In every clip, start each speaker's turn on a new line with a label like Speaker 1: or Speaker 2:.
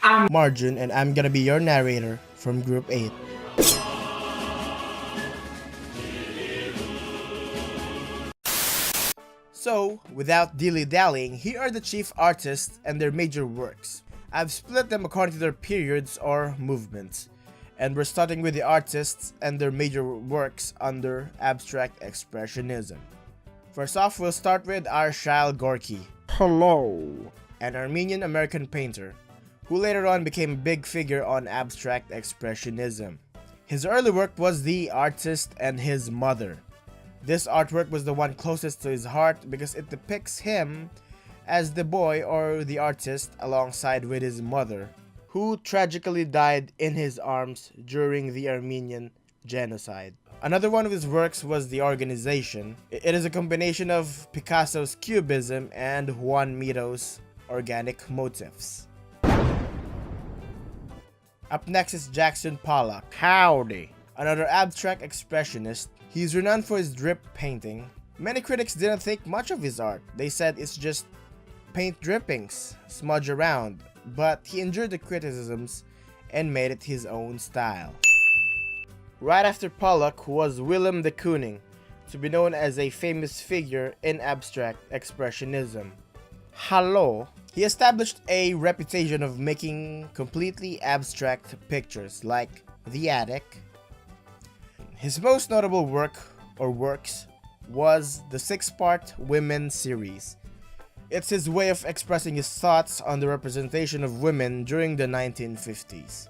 Speaker 1: I'm Marjun, and I'm gonna be your narrator from Group 8. So, without dilly-dallying, here are the chief artists and their major works. I've split them according to their periods or movements, and we're starting with the artists and their major works under Abstract Expressionism. First off, we'll start with Arshile Gorky. Hello! An Armenian-American painter, who later on became a big figure on Abstract Expressionism. His early work was The Artist and His Mother. This artwork was the one closest to his heart because it depicts him as the boy or the artist alongside with his mother, who tragically died in his arms during the Armenian genocide. Another one of his works was The Organization. It is a combination of Picasso's Cubism and Juan Mito's organic motifs. Up next is Jackson Pollock. Howdy! Another abstract expressionist. He's renowned for his drip painting. Many critics didn't think much of his art. They said it's just paint drippings, smudge around, but he endured the criticisms and made it his own style. Right after Pollock was Willem de Kooning, to be known as a famous figure in abstract expressionism. Hallo! He established a reputation of making completely abstract pictures like The Attic. His most notable work, or works, was the 6-part Women series. It's his way of expressing his thoughts on the representation of women during the 1950s.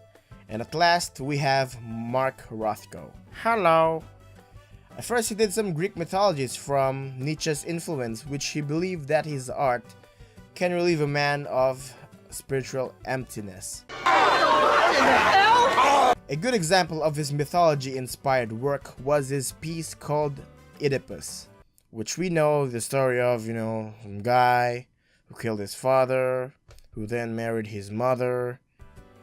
Speaker 1: And at last, we have Mark Rothko. Hello! At first, he did some Greek mythologies from Nietzsche's influence, which he believed that his art can relieve a man of spiritual emptiness. A good example of his mythology-inspired work was his piece called Oedipus, which we know the story of, some guy who killed his father, who then married his mother.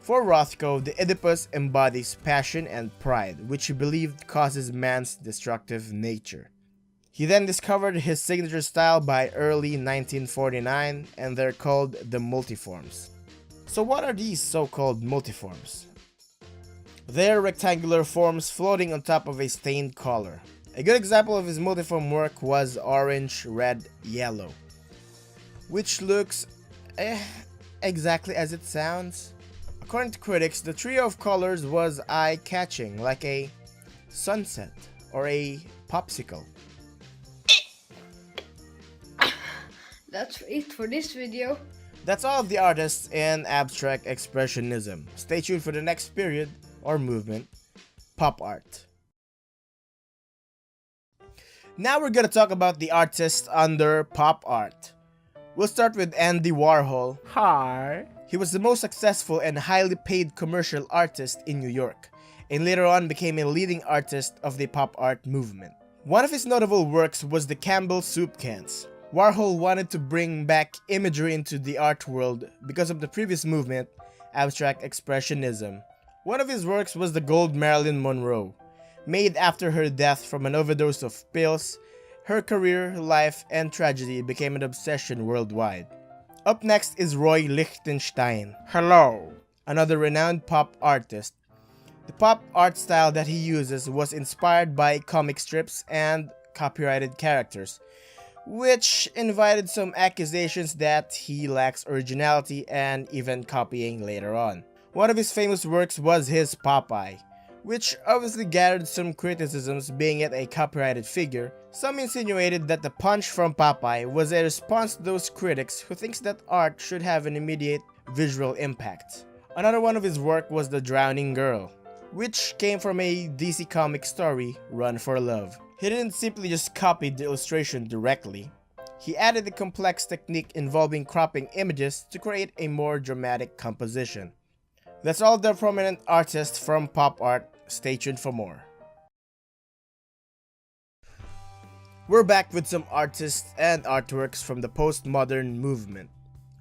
Speaker 1: For Rothko, the Oedipus embodies passion and pride, which he believed causes man's destructive nature. He then discovered his signature style by early 1949, and they're called the multiforms. So what are these so-called multiforms? They're rectangular forms floating on top of a stained color. A good example of his multiform work was orange, red, yellow, which looks exactly as it sounds. According to critics, the trio of colors was eye-catching, like a sunset or a popsicle.
Speaker 2: That's it for this video.
Speaker 1: That's all of the artists in abstract expressionism. Stay tuned for the next period or movement, pop art. Now we're gonna talk about the artists under pop art. We'll start with Andy Warhol. Hi! He was the most successful and highly paid commercial artist in New York, and later on became a leading artist of the pop art movement. One of his notable works was the Campbell soup cans. Warhol wanted to bring back imagery into the art world because of the previous movement, abstract expressionism. One of his works was the gold Marilyn Monroe. Made after her death from an overdose of pills, her career, life, and tragedy became an obsession worldwide. Up next is Roy Lichtenstein. Hello! Another renowned pop artist. The pop art style that he uses was inspired by comic strips and copyrighted characters, which invited some accusations that he lacks originality and even copying later on. One of his famous works was his Popeye, which obviously gathered some criticisms being it a copyrighted figure. Some insinuated that the punch from Popeye was a response to those critics who thinks that art should have an immediate visual impact. Another one of his work was The Drowning Girl, which came from a DC comic story, Run for Love. He didn't simply just copy the illustration directly. He added a complex technique involving cropping images to create a more dramatic composition. That's all the prominent artists from pop art. Stay tuned for more. We're back with some artists and artworks from the postmodern movement.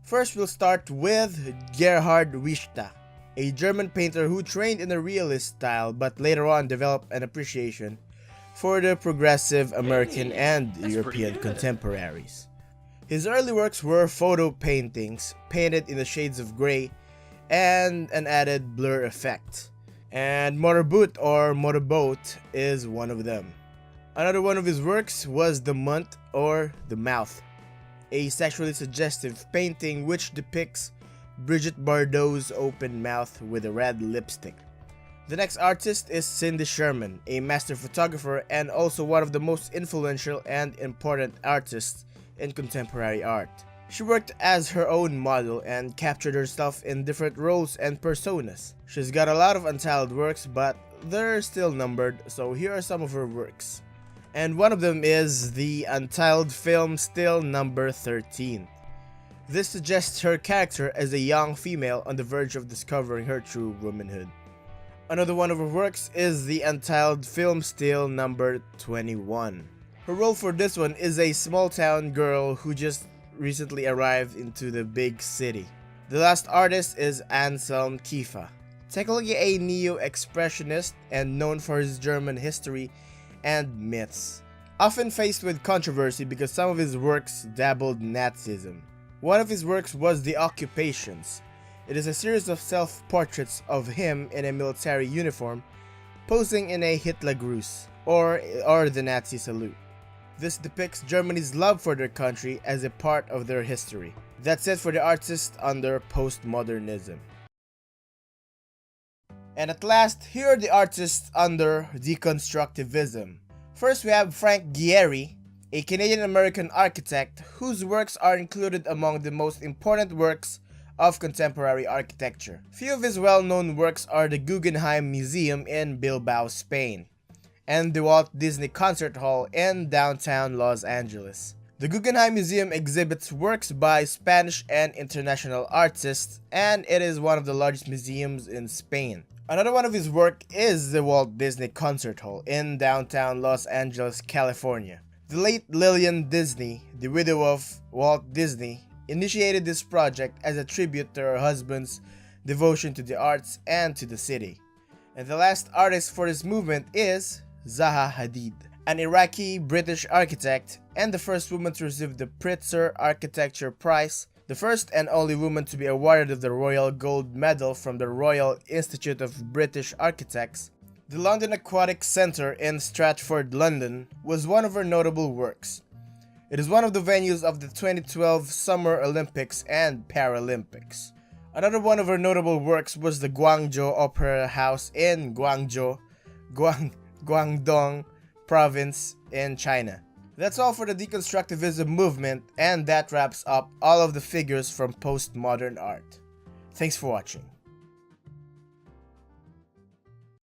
Speaker 1: First, we'll start with Gerhard Richter, a German painter who trained in a realist style but later on developed an appreciation for the progressive American and European contemporaries. His early works were photo paintings painted in the shades of gray and an added blur effect. And motorboot or motorboat is one of them. Another one of his works was The Month or The Mouth, a sexually suggestive painting which depicts Brigitte Bardot's open mouth with a red lipstick. The next artist is Cindy Sherman, a master photographer and also one of the most influential and important artists in contemporary art. She worked as her own model and captured herself in different roles and personas. She's got a lot of untitled works, but they're still numbered, so here are some of her works. And one of them is the untitled film still number 13. This suggests her character as a young female on the verge of discovering her true womanhood. Another one of her works is the untitled film still number 21. Her role for this one is a small town girl who just recently arrived into the big city. The last artist is Anselm Kiefer, technically a neo-expressionist and known for his German history and myths, often faced with controversy because some of his works dabbled Nazism. One of his works was The Occupations. It is a series of self-portraits of him in a military uniform, posing in a Hitlergruß, or the Nazi salute. This depicts Germany's love for their country as a part of their history. That's it for the artists under postmodernism. And at last, here are the artists under deconstructivism. First we have Frank Gehry, a Canadian-American architect whose works are included among the most important works of contemporary architecture. Few of his well-known works are the Guggenheim Museum in Bilbao, Spain, and the Walt Disney Concert Hall in downtown Los Angeles. The Guggenheim Museum exhibits works by Spanish and international artists, and it is one of the largest museums in Spain. Another one of his work is the Walt Disney Concert Hall in downtown Los Angeles, California. The late Lillian Disney, the widow of Walt Disney, initiated this project as a tribute to her husband's devotion to the arts and to the city. And the last artist for this movement is Zaha Hadid, an Iraqi-British architect and the first woman to receive the Pritzker Architecture Prize, the first and only woman to be awarded the Royal Gold Medal from the Royal Institute of British Architects. The London Aquatic Centre in Stratford, London, was one of her notable works. It is one of the venues of the 2012 Summer Olympics and Paralympics. Another one of her notable works was the Guangzhou Opera House in Guangzhou, Guangdong Province in China. That's all for the deconstructivism movement, and that wraps up all of the figures from postmodern art. Thanks for watching.